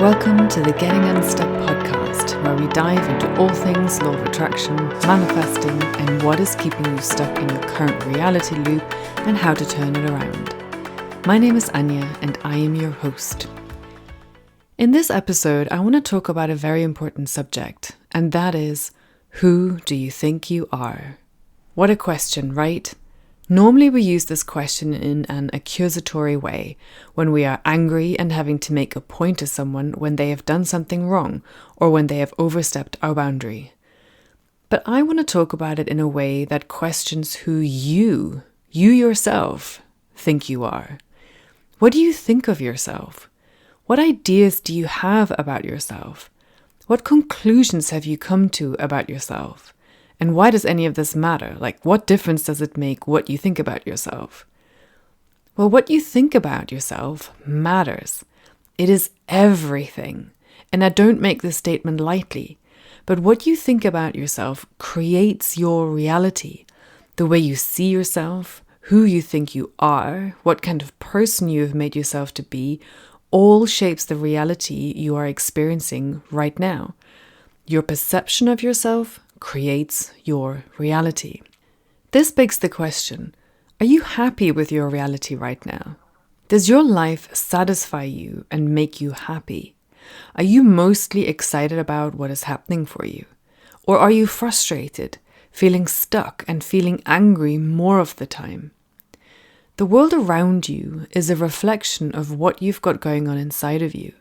Welcome to the Getting Unstuck podcast, where we dive into all things law of attraction, manifesting, and what is keeping you stuck in your current reality loop and how to turn it around. My name is Anya, and I am your host. In this episode, I want to talk about a very important subject, and that is, who do you think you are? What a question, right? Normally we use this question in an accusatory way, when we are angry and having to make a point to someone when they have done something wrong or when they have overstepped our boundary. But I want to talk about it in a way that questions who you yourself, think you are. What do you think of yourself? What ideas do you have about yourself? What conclusions have you come to about yourself? And why does any of this matter? Like, what difference does it make what you think about yourself? Well, what you think about yourself matters. It is everything. And I don't make this statement lightly. But what you think about yourself creates your reality. The way you see yourself, who you think you are, what kind of person you have made yourself to be, all shapes the reality you are experiencing right now. Your perception of yourself creates your reality. This begs the question, are you happy with your reality right now? Does your life satisfy you and make you happy? Are you mostly excited about what is happening for you? Or are you frustrated, feeling stuck and feeling angry more of the time? The world around you is a reflection of what you've got going on inside of you.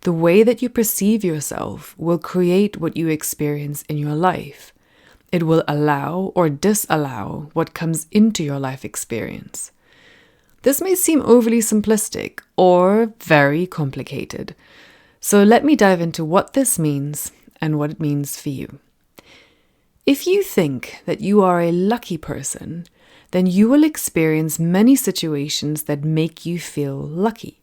The way that you perceive yourself will create what you experience in your life. It will allow or disallow what comes into your life experience. This may seem overly simplistic or very complicated. So let me dive into what this means and what it means for you. If you think that you are a lucky person, then you will experience many situations that make you feel lucky,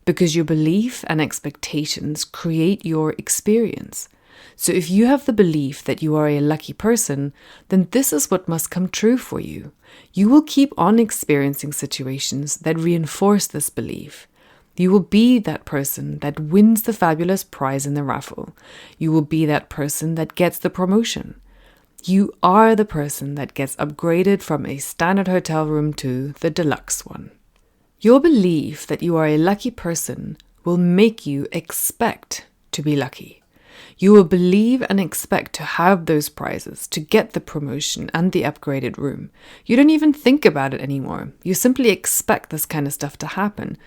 because your belief and expectations create your experience. So if you have the belief that you are a lucky person, then this is what must come true for you. You will keep on experiencing situations that reinforce this belief. You will be that person that wins the fabulous prize in the raffle. You will be that person that gets the promotion. You are the person that gets upgraded from a standard hotel room to the deluxe one. Your belief that you are a lucky person will make you expect to be lucky. You will believe and expect to have those prizes, to get the promotion and the upgraded room. You don't even think about it anymore. You simply expect this kind of stuff to happen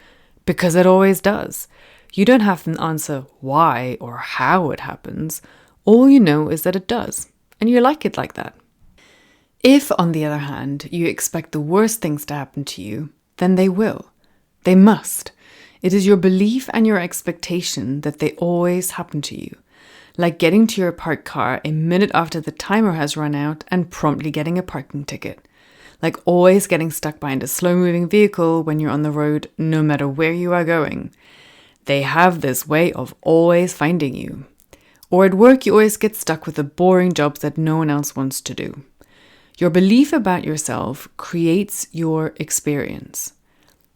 because it always does. You don't have to answer why or how it happens. All you know is that it does, and you like it like that. If, on the other hand, you expect the worst things to happen to you, then they will. They must. It is your belief and your expectation that they always happen to you. Like getting to your parked car a minute after the timer has run out and promptly getting a parking ticket. Like always getting stuck behind a slow-moving vehicle when you're on the road, no matter where you are going. They have this way of always finding you. Or at work, you always get stuck with the boring jobs that no one else wants to do. Your belief about yourself creates your experience.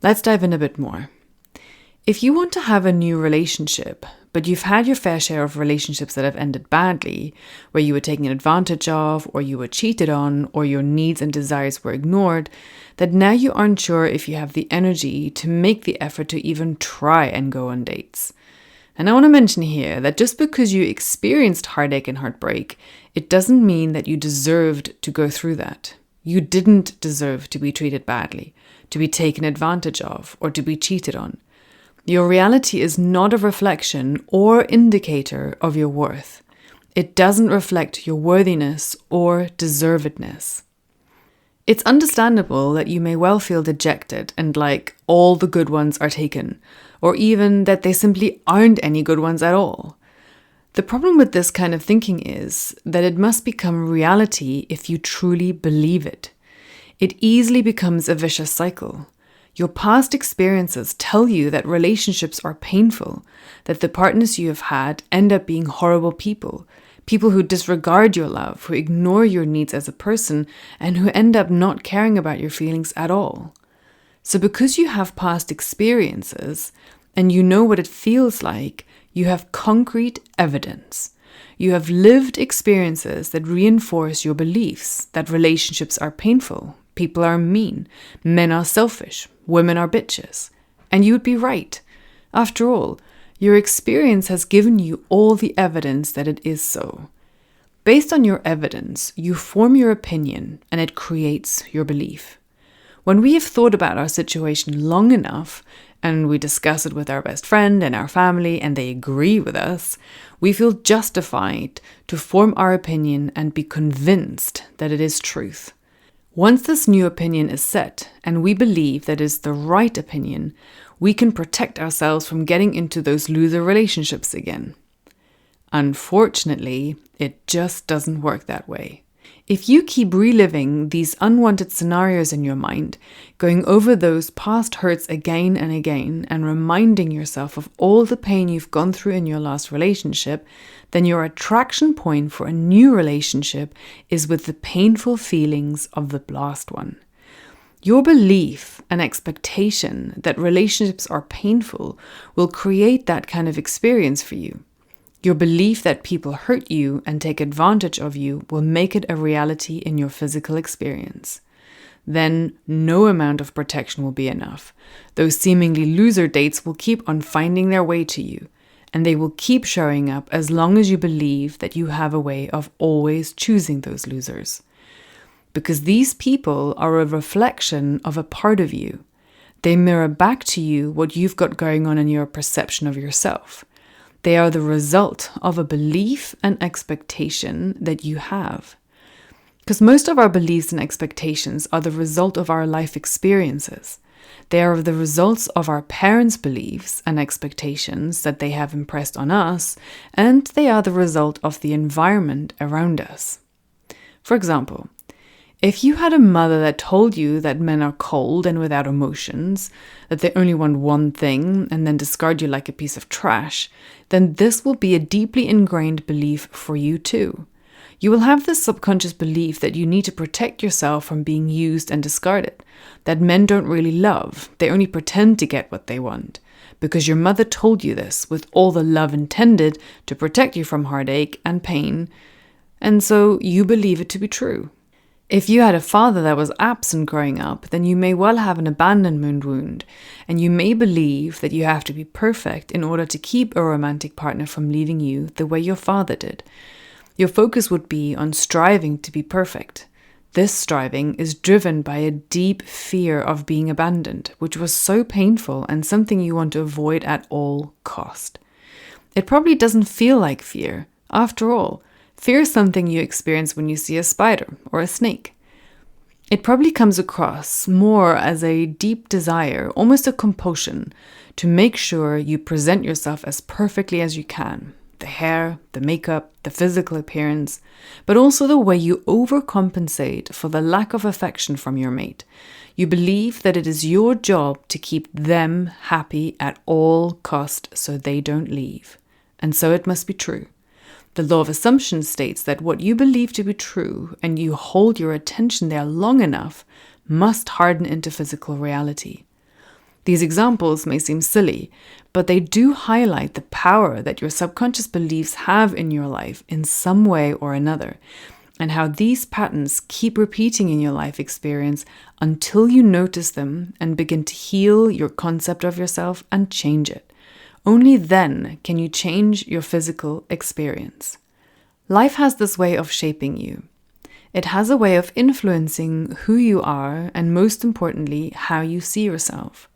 Let's dive in a bit more. If you want to have a new relationship, but you've had your fair share of relationships that have ended badly, where you were taken advantage of, or you were cheated on, or your needs and desires were ignored, that now you aren't sure if you have the energy to make the effort to even try and go on dates. And I want to mention here that just because you experienced heartache and heartbreak, it doesn't mean that you deserved to go through that. You didn't deserve to be treated badly, to be taken advantage of, or to be cheated on. Your reality is not a reflection or indicator of your worth. It doesn't reflect your worthiness or deservedness. It's understandable that you may well feel dejected and like all the good ones are taken, or even that they simply aren't any good ones at all. The problem with this kind of thinking is that it must become reality if you truly believe it. It easily becomes a vicious cycle. Your past experiences tell you that relationships are painful, that the partners you have had end up being horrible people who disregard your love, who ignore your needs as a person, and who end up not caring about your feelings at all. So because you have past experiences, and you know what it feels like, you have concrete evidence. You have lived experiences that reinforce your beliefs that relationships are painful, people are mean, men are selfish, women are bitches. And you would be right. After all, your experience has given you all the evidence that it is so. Based on your evidence, you form your opinion and it creates your belief. When we have thought about our situation long enough, and we discuss it with our best friend and our family, and they agree with us, we feel justified to form our opinion and be convinced that it is truth. Once this new opinion is set, and we believe that is the right opinion, we can protect ourselves from getting into those loser relationships again. Unfortunately, it just doesn't work that way. If you keep reliving these unwanted scenarios in your mind, going over those past hurts again and again, and reminding yourself of all the pain you've gone through in your last relationship, then your attraction point for a new relationship is with the painful feelings of the last one. Your belief and expectation that relationships are painful will create that kind of experience for you. Your belief that people hurt you and take advantage of you will make it a reality in your physical experience. Then no amount of protection will be enough. Those seemingly loser dates will keep on finding their way to you, and they will keep showing up as long as you believe that you have a way of always choosing those losers. Because these people are a reflection of a part of you. They mirror back to you what you've got going on in your perception of yourself. They are the result of a belief and expectation that you have. Because most of our beliefs and expectations are the result of our life experiences. They are the results of our parents' beliefs and expectations that they have impressed on us, and they are the result of the environment around us. For example, if you had a mother that told you that men are cold and without emotions, that they only want one thing and then discard you like a piece of trash, then this will be a deeply ingrained belief for you too. You will have this subconscious belief that you need to protect yourself from being used and discarded, that men don't really love, they only pretend to get what they want, because your mother told you this with all the love intended to protect you from heartache and pain, and so you believe it to be true. If you had a father that was absent growing up, then you may well have an abandonment wound, and you may believe that you have to be perfect in order to keep a romantic partner from leaving you the way your father did. Your focus would be on striving to be perfect. This striving is driven by a deep fear of being abandoned, which was so painful and something you want to avoid at all cost. It probably doesn't feel like fear. After all, fear is something you experience when you see a spider or a snake. It probably comes across more as a deep desire, almost a compulsion, to make sure you present yourself as perfectly as you can. The hair, the makeup, the physical appearance, but also the way you overcompensate for the lack of affection from your mate. You believe that it is your job to keep them happy at all cost so they don't leave. And so it must be true. The law of assumption states that what you believe to be true and you hold your attention there long enough must harden into physical reality. These examples may seem silly, but they do highlight the power that your subconscious beliefs have in your life in some way or another, and how these patterns keep repeating in your life experience until you notice them and begin to heal your concept of yourself and change it. Only then can you change your physical experience. Life has this way of shaping you. It has a way of influencing who you are and, most importantly, how you see yourself.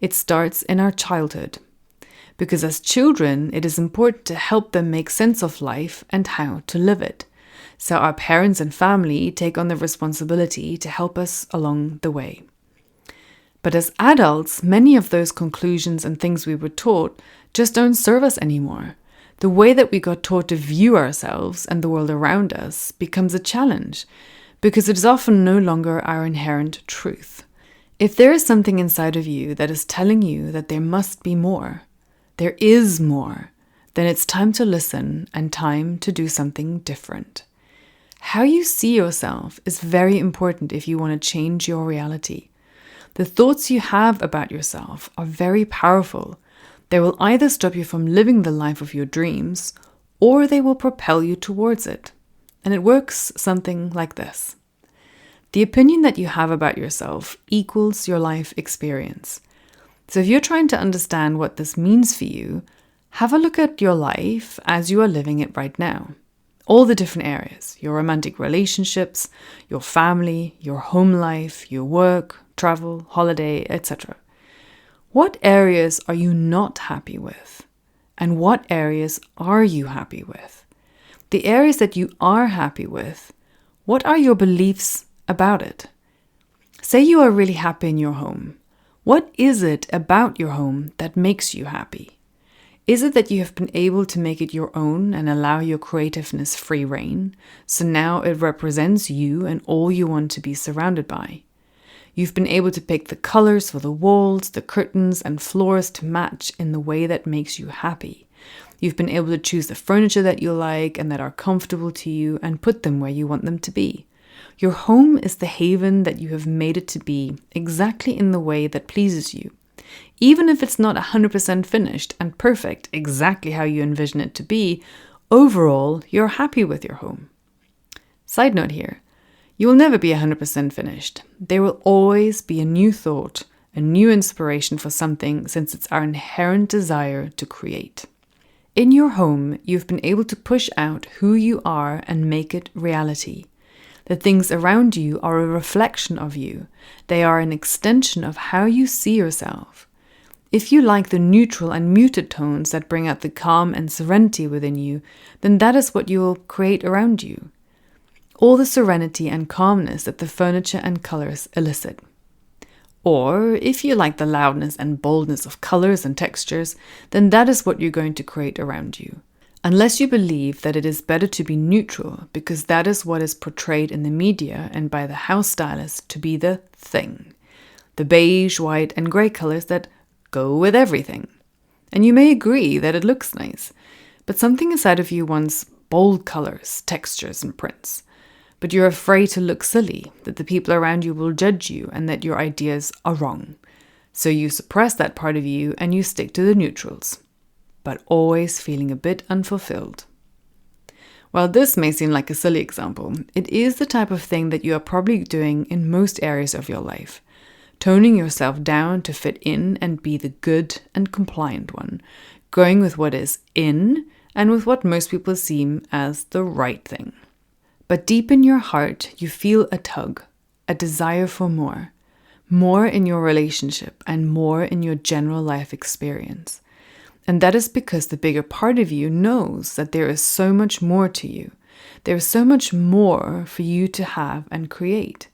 It starts in our childhood, because as children, it is important to help them make sense of life and how to live it. So our parents and family take on the responsibility to help us along the way. But as adults, many of those conclusions and things we were taught just don't serve us anymore. The way that we got taught to view ourselves and the world around us becomes a challenge, because it is often no longer our inherent truth. If there is something inside of you that is telling you that there must be more, there is more, then it's time to listen and time to do something different. How you see yourself is very important if you want to change your reality. The thoughts you have about yourself are very powerful. They will either stop you from living the life of your dreams, or they will propel you towards it. And it works something like this. The opinion that you have about yourself equals your life experience. So if you're trying to understand what this means for you, have a look at your life as you are living it right now. All the different areas, your romantic relationships, your family, your home life, your work, travel, holiday, etc. What areas are you not happy with? And what areas are you happy with? The areas that you are happy with, what are your beliefs about it? Say you are really happy in your home. What is it about your home that makes you happy? Is it that you have been able to make it your own and allow your creativeness free rein, so now it represents you and all you want to be surrounded by? You've been able to pick the colors for the walls, the curtains, and floors to match in the way that makes you happy. You've been able to choose the furniture that you like and that are comfortable to you and put them where you want them to be. Your home is the haven that you have made it to be, exactly in the way that pleases you. Even if it's not 100% finished and perfect, exactly how you envision it to be, overall, you're happy with your home. Side note here, you will never be 100% finished. There will always be a new thought, a new inspiration for something, since it's our inherent desire to create. In your home, you've been able to push out who you are and make it reality. The things around you are a reflection of you. They are an extension of how you see yourself. If you like the neutral and muted tones that bring out the calm and serenity within you, then that is what you will create around you. All the serenity and calmness that the furniture and colors elicit. Or if you like the loudness and boldness of colors and textures, then that is what you're going to create around you. Unless you believe that it is better to be neutral, because that is what is portrayed in the media and by the house stylist to be the thing. The beige, white, and grey colors that go with everything. And you may agree that it looks nice, but something inside of you wants bold colors, textures, and prints. But you're afraid to look silly, that the people around you will judge you and that your ideas are wrong. So you suppress that part of you and you stick to the neutrals, but always feeling a bit unfulfilled. While this may seem like a silly example, it is the type of thing that you are probably doing in most areas of your life, toning yourself down to fit in and be the good and compliant one, going with what is in and with what most people seem as the right thing. But deep in your heart, you feel a tug, a desire for more in your relationship and more in your general life experience. And that is because the bigger part of you knows that there is so much more to you. There is so much more for you to have and create.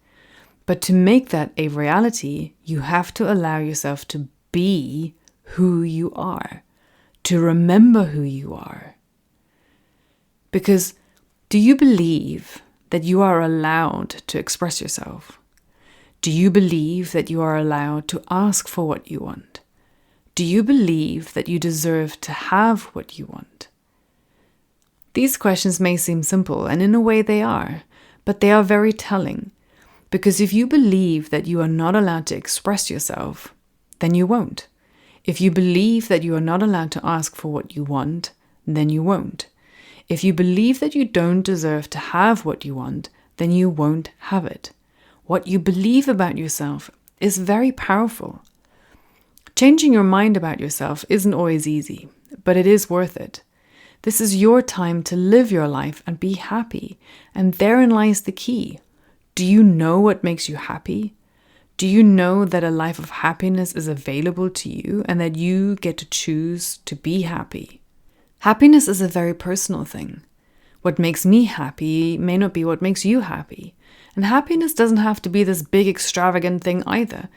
But to make that a reality, you have to allow yourself to be who you are, to remember who you are. Because do you believe that you are allowed to express yourself? Do you believe that you are allowed to ask for what you want? Do you believe that you deserve to have what you want? These questions may seem simple, and in a way they are, but they are very telling. Because if you believe that you are not allowed to express yourself, then you won't. If you believe that you are not allowed to ask for what you want, then you won't. If you believe that you don't deserve to have what you want, then you won't have it. What you believe about yourself is very powerful. Changing your mind about yourself isn't always easy, but it is worth it. This is your time to live your life and be happy, and therein lies the key. Do you know what makes you happy? Do you know that a life of happiness is available to you and that you get to choose to be happy? Happiness is a very personal thing. What makes me happy may not be what makes you happy. And happiness doesn't have to be this big extravagant thing either.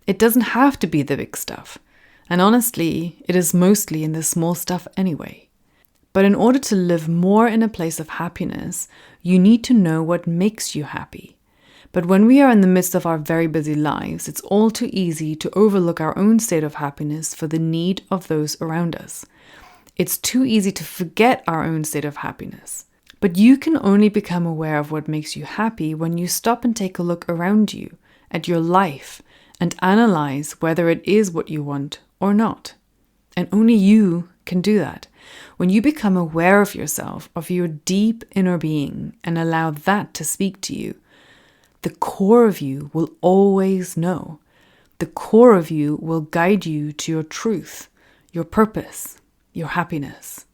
It doesn't have to be the big stuff. And honestly, it is mostly in the small stuff anyway. But in order to live more in a place of happiness, you need to know what makes you happy. But when we are in the midst of our very busy lives, it's all too easy to overlook our own state of happiness for the need of those around us. It's too easy to forget our own state of happiness. But you can only become aware of what makes you happy when you stop and take a look around you, at your life, and analyze whether it is what you want or not. And only you can do that. When you become aware of yourself, of your deep inner being, and allow that to speak to you, the core of you will always know. The core of you will guide you to your truth, your purpose, your happiness.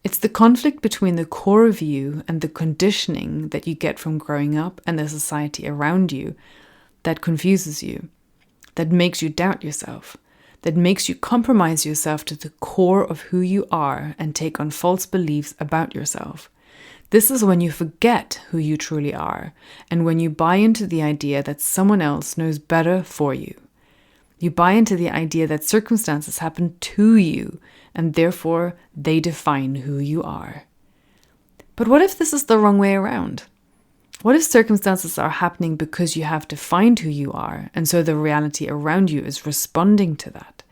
It's the conflict between the core of you and the conditioning that you get from growing up and the society around you that confuses you, that makes you doubt yourself, that makes you compromise yourself to the core of who you are and take on false beliefs about yourself. This is when you forget who you truly are, and when you buy into the idea that someone else knows better for you. You buy into the idea that circumstances happen to you, and therefore they define who you are. But what if this is the wrong way around? What if circumstances are happening because you have defined who you are, and so the reality around you is responding to that?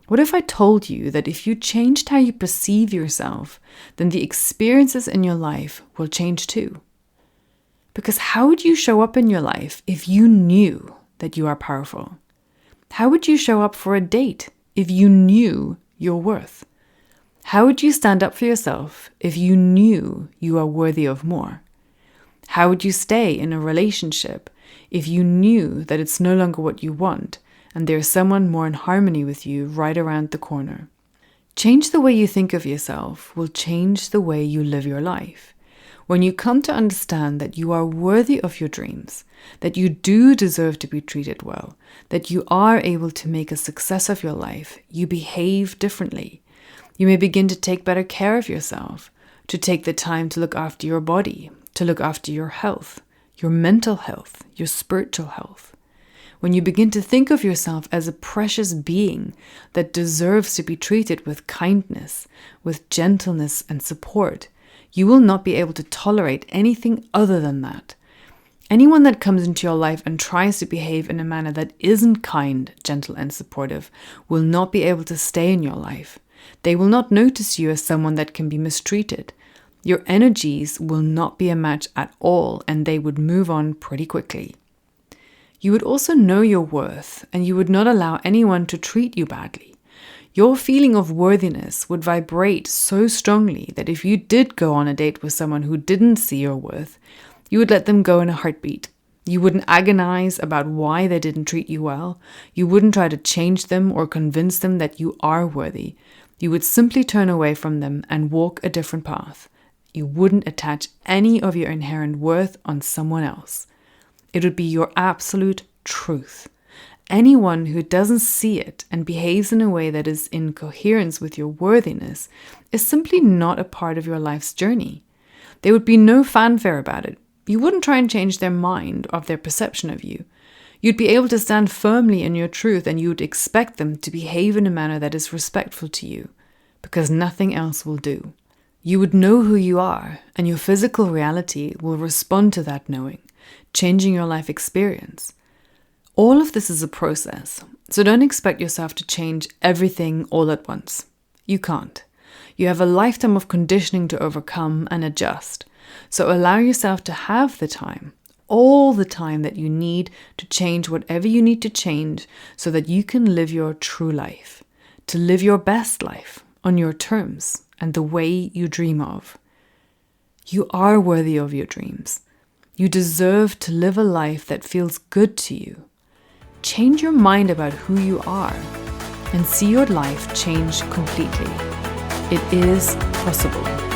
What if I told you that if you changed how you perceive yourself, then the experiences in your life will change too? Because how would you show up in your life if you knew that you are powerful? How would you show up for a date if you knew your worth? How would you stand up for yourself if you knew you are worthy of more? How would you stay in a relationship if you knew that it's no longer what you want and there's someone more in harmony with you right around the corner? Change the way you think of yourself will change the way you live your life. When you come to understand that you are worthy of your dreams, that you do deserve to be treated well, that you are able to make a success of your life, you behave differently. You may begin to take better care of yourself, to take the time to look after your body, to look after your health, your mental health, your spiritual health. When you begin to think of yourself as a precious being that deserves to be treated with kindness, with gentleness and support, you will not be able to tolerate anything other than that. Anyone that comes into your life and tries to behave in a manner that isn't kind, gentle, and supportive will not be able to stay in your life. They will not notice you as someone that can be mistreated. Your energies will not be a match at all, and they would move on pretty quickly. You would also know your worth, and you would not allow anyone to treat you badly. Your feeling of worthiness would vibrate so strongly that if you did go on a date with someone who didn't see your worth, you would let them go in a heartbeat. You wouldn't agonize about why they didn't treat you well. You wouldn't try to change them or convince them that you are worthy. You would simply turn away from them and walk a different path. You wouldn't attach any of your inherent worth on someone else. It would be your absolute truth. Anyone who doesn't see it and behaves in a way that is in coherence with your worthiness is simply not a part of your life's journey. There would be no fanfare about it. You wouldn't try and change their mind of their perception of you. You'd be able to stand firmly in your truth, and you would expect them to behave in a manner that is respectful to you, because nothing else will do. You would know who you are, and your physical reality will respond to that knowing, changing your life experience. All of this is a process, so don't expect yourself to change everything all at once. You can't. You have a lifetime of conditioning to overcome and adjust, so allow yourself to have the time, all the time that you need to change whatever you need to change so that you can live your true life, to live your best life on your terms and the way you dream of. You are worthy of your dreams. You deserve to live a life that feels good to you. Change your mind about who you are and see your life change completely. It is possible.